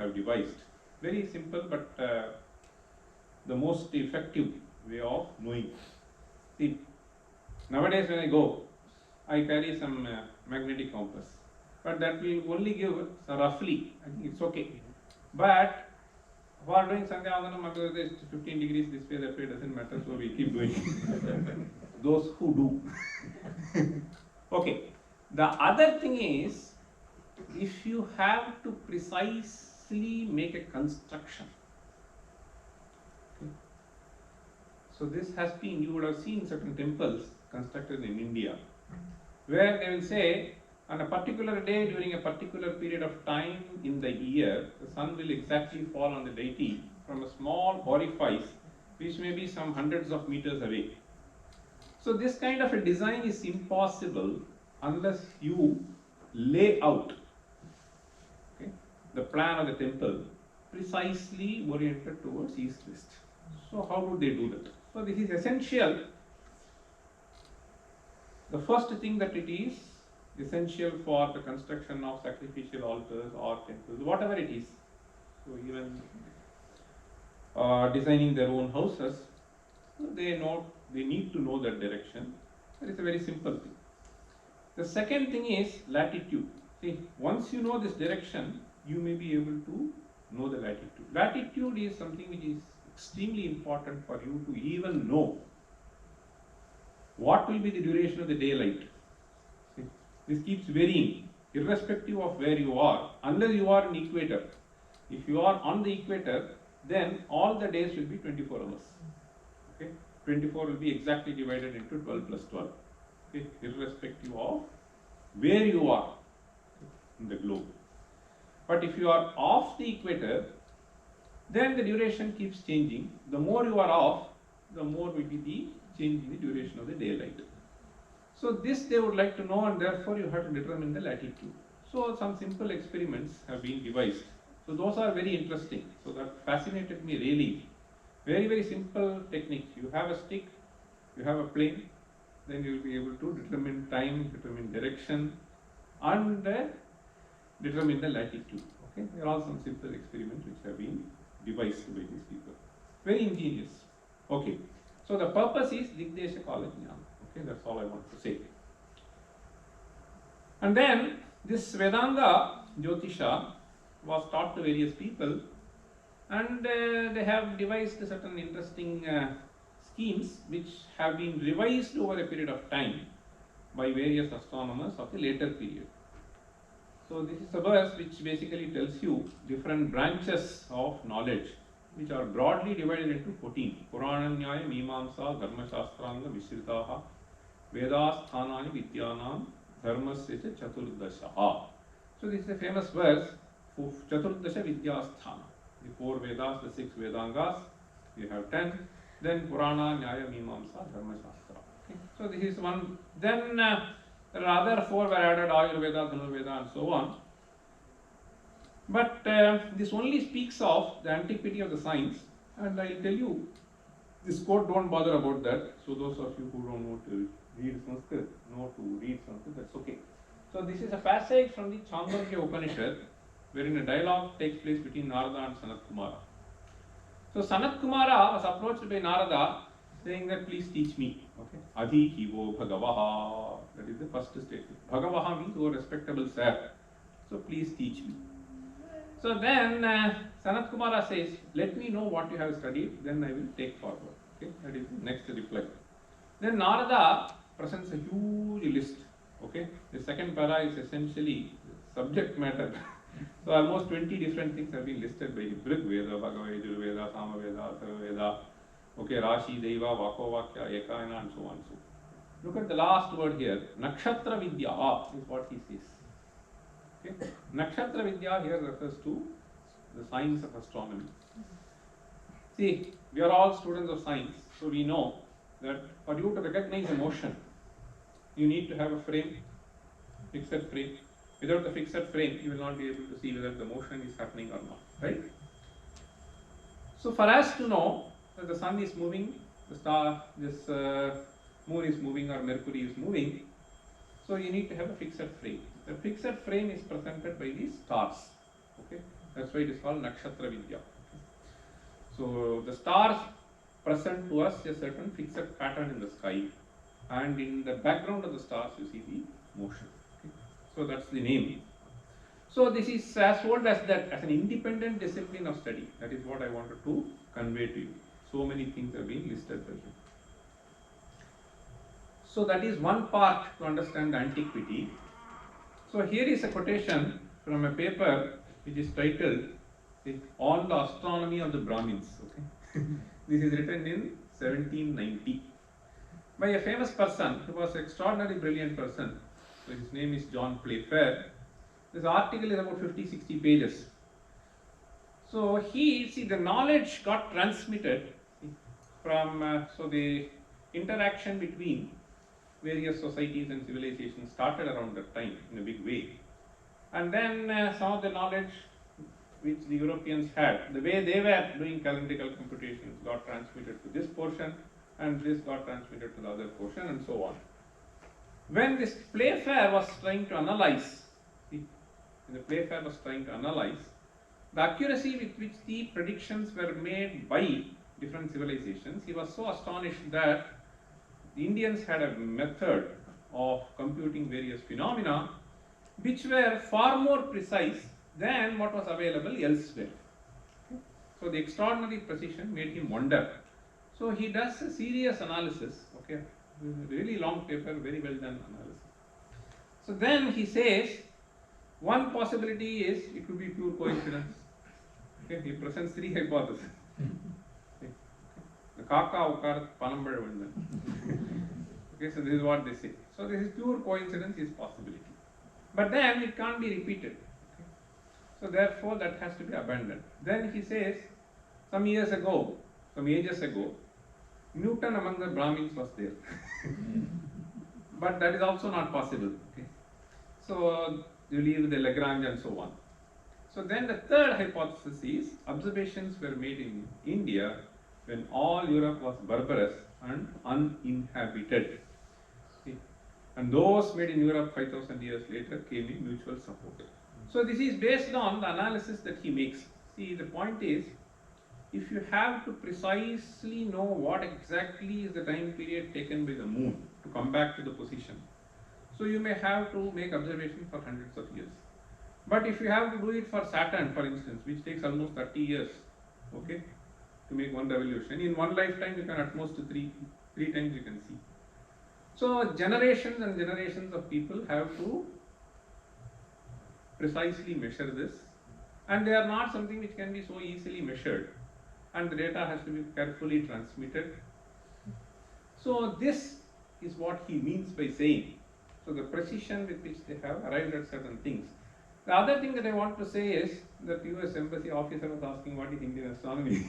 have devised. Very simple, but the most effective way of knowing. See, nowadays when I go, I carry some magnetic compass, but that will only give roughly, I think it's okay. But for doing Sandhya Vandanam, it's 15 degrees this way, that way, doesn't matter, so we keep doing those who do. Okay, the other thing is, if you have to precisely make a construction, okay. So this has been, you would have seen certain temples constructed in India, where they will say, on a particular day during a particular period of time in the year, the sun will exactly fall on the deity from a small orifice which may be some hundreds of meters away. So this kind of a design is impossible unless you lay out, okay, the plan of the temple precisely oriented towards east-west. So how do they do that? So this is essential. The first thing that it is essential for the construction of sacrificial altars or temples, whatever it is. So even designing their own houses, they need to know that direction. That is a very simple thing. The second thing is latitude. See, once you know this direction, you may be able to know the latitude. Latitude is something which is extremely important for you to even know what will be the duration of the daylight. See, this keeps varying irrespective of where you are, unless you are in equator. If you are on the equator, then all the days will be 24 hours. Okay, 24 will be exactly divided into 12 plus 12. Okay, irrespective of where you are in the globe. But if you are off the equator, then the duration keeps changing. The more you are off, the more will be the change in the duration of the daylight. So this they would like to know, and therefore you have to determine the latitude. So some simple experiments have been devised. So those are very interesting. So that fascinated me really. Very, very simple technique. You have a stick, you have a plane, then you will be able to determine time, determine direction, and determine the latitude. Okay, there are some simple experiments which have been devised by these people. Very ingenious. Okay, so the purpose is Digdesha Kala Jnana. Okay, that's all I want to say. And then this Vedanga Jyotisha was taught to various people, and they have devised certain interesting schemes which have been revised over a period of time by various astronomers of the later period. So this is a verse which basically tells you different branches of knowledge which are broadly divided into 14. Purana Nyaya Mimamsa Dharma Shastranga Vishritaha Vedasthanani Vidyanam Dharmasya Chaturdasha. So this is a famous verse for Chaturdasha Vidyasthana. The 4 Vedas, the 6 Vedangas, we have 10. Then Purana, Nyaya, Mimamsa, Dharma Shastra. Okay. So this is one. Then there are other 4 were added, Ayurveda, Dhanurveda and so on. But this only speaks of the antiquity of the science, and I will tell you, this quote, don't bother about that. So those of you who don't know to read Sanskrit, that's okay. So this is a passage from the Chandogya Upanishad, wherein a dialogue takes place between Narada and Sanat Kumara. So Sanat Kumara was approached by Narada saying that please teach me. Okay. Adhi Hivo Bhagavaha. That is the first statement. Bhagavaha means oh respectable sir. So please teach me. So then Sanat Kumara says, let me know what you have studied, then I will take forward. Okay. That is the next reply. Then Narada presents a huge list. Okay. The second para is essentially subject matter. So almost 20 different things have been listed by him. Rig Veda, Bhagavad Gita, Veda, Samaveda, Atharvaveda, okay, Rashi, Deva, Vakovakya, Ekayana and so on. So look at the last word here. Nakshatra Vidya is what he says. Okay. Nakshatra Vidya here refers to the science of astronomy. See, we are all students of science, so we know that for you to recognize a motion, you need to have a frame, fixed frame. Without the fixed frame, you will not be able to see whether the motion is happening or not, right? So for us to know that the sun is moving, the star, this moon is moving or Mercury is moving, so you need to have a fixed frame. The fixed frame is presented by these stars. Okay, That's why it is called Nakshatra Vidya. So the stars present to us a certain fixed pattern in the sky, and in the background of the stars you see the motion. Okay. So that's the name. So this is as old as that, as an independent discipline of study. That is what I wanted to convey to you. So many things have been listed by him. So that is one part to understand the antiquity. So here is a quotation from a paper which is titled On the Astronomy of the Brahmins. Okay. This is written in 1790 by a famous person who was an extraordinarily brilliant person. So his name is John Playfair. This article is about 50-60 pages. So the knowledge got transmitted from, so the interaction between various societies and civilizations started around that time in a big way. And then some of the knowledge which the Europeans had, the way they were doing calendrical computations, got transmitted to this portion, and this got transmitted to the other portion, and so on. When this Playfair was trying to analyze, the accuracy with which the predictions were made by different civilizations, he was so astonished that the Indians had a method of computing various phenomena which were far more precise than what was available elsewhere. Okay. So the extraordinary precision made him wonder. So he does a serious analysis, okay, really long paper, very well done analysis. So then he says, one possibility is it could be pure coincidence. Okay, he presents three hypotheses. Okay. The kaka ukar panambal vandan. Okay, so this is what they say. So this is pure coincidence, is possibility. But then it can't be repeated. Okay. So therefore that has to be abandoned. Then he says, some ages ago, Newton among the Brahmins was there. But that is also not possible. Okay. So you leave the Lagrange and so on. So then the third hypothesis is observations were made in India when all Europe was barbarous and uninhabited. Okay. And those made in Europe 5,000 years later came in mutual support. So this is based on the analysis that he makes. See, the point is, if you have to precisely know what exactly is the time period taken by the moon to come back to the position, so you may have to make observation for hundreds of years. But if you have to do it for Saturn, for instance, which takes almost 30 years, okay, to make one revolution, in one lifetime you can at most three times you can see. So generations and generations of people have to precisely measure this, and they are not something which can be so easily measured, and the data has to be carefully transmitted. So this is what he means by saying, so the precision with which they have arrived at certain things. The other thing that I want to say is that US Embassy officer was asking what is Indian astronomy.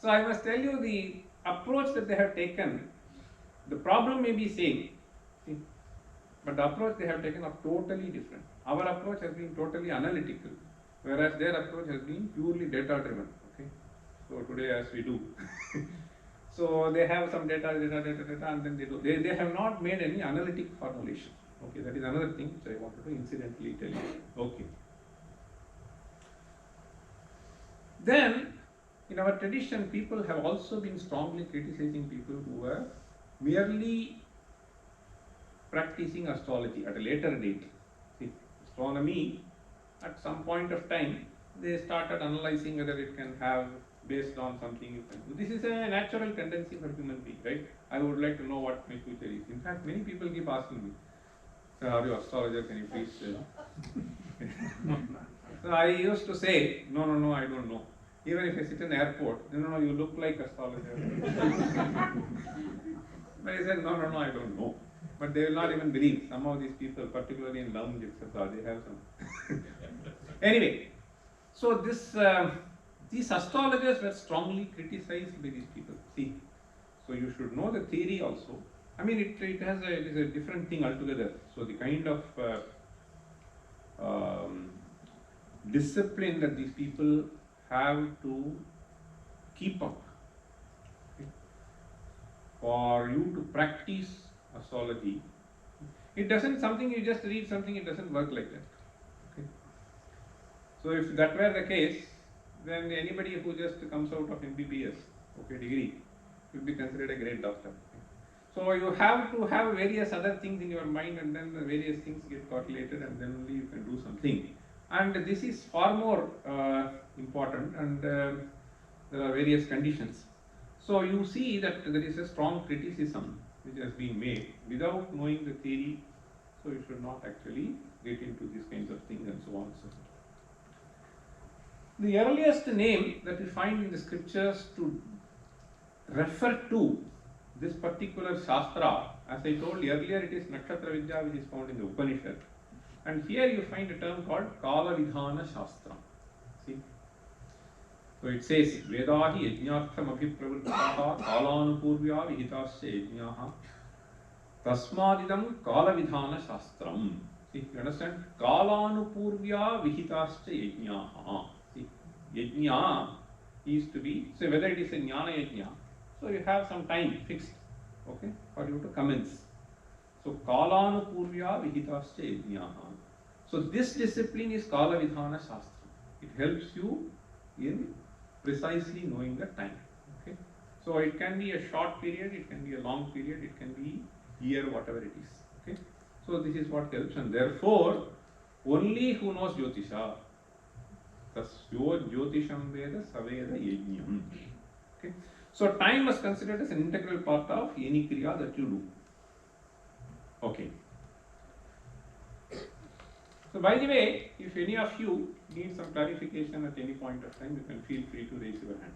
So I must tell you the approach that they have taken, the problem may be same, but the approach they have taken are totally different. Our approach has been totally analytical, whereas their approach has been purely data driven. Okay, so today as we do. So they have some data, and then they have not made any analytic formulation. Okay, that is another thing which I wanted to incidentally tell you. Okay. Then, in our tradition, people have also been strongly criticizing people who were merely practicing astrology at a later date. See, astronomy, at some point of time, they started analyzing whether it can have, based on something you can do. This is a natural tendency for human being, right? I would like to know what my future is. In fact, many people keep asking me, "Sir, are you astrologer? Can you please?" So I used to say, no, I don't know. Even if I sit in the airport, no, you look like astrologer. But I said, no, I don't know. But they will not even believe. Some of these people, particularly in lounge, etc., they have some. Anyway, so these astrologers were strongly criticized by these people. See, so you should know the theory also. I mean, it is a different thing altogether. So the kind of discipline that these people have to keep up, okay, for you to practice astrology, it doesn't something you just read something, it doesn't work like that. Okay. So if that were the case, then anybody who just comes out of MBBS, okay, degree, will be considered a great doctor. So you have to have various other things in your mind, and then the various things get correlated, and then only you can do something. And this is far more important, and there are various conditions. So you see that there is a strong criticism which has been made without knowing the theory. So you should not actually get into these kinds of things and so on and so forth. The earliest name that we find in the scriptures to refer to this particular Shastra, as I told earlier, it is Nakshatra Vidya, which is found in the Upanishad. And here you find a term called Kala Vidhana Shastra. See? So it says, Vedahi yajñartham abhipravrittaha kalanupurvya vihitasya yajñaha tasmadidam Kala Vidhana Shastram. See, you understand? Kalanupurvya vihitasya yajñaha. See, yajña is to be, so whether it is a jnana yajña, so you have some time fixed, okay, for you to commence. So kalanupurvya vihitasya yajñaha. So this discipline is Kala Vidhana Shastra. It helps you in precisely knowing the time. Okay. So it can be a short period, it can be a long period, it can be year, whatever it is. Okay. So this is what helps, and therefore only who knows Jyotisha, tasyo Jyotisham Veda Saveda Yajñam. Okay. So time was considered as an integral part of any kriya that you do. Okay. So by the way, if any of you need some clarification at any point of time, you can feel free to raise your hand.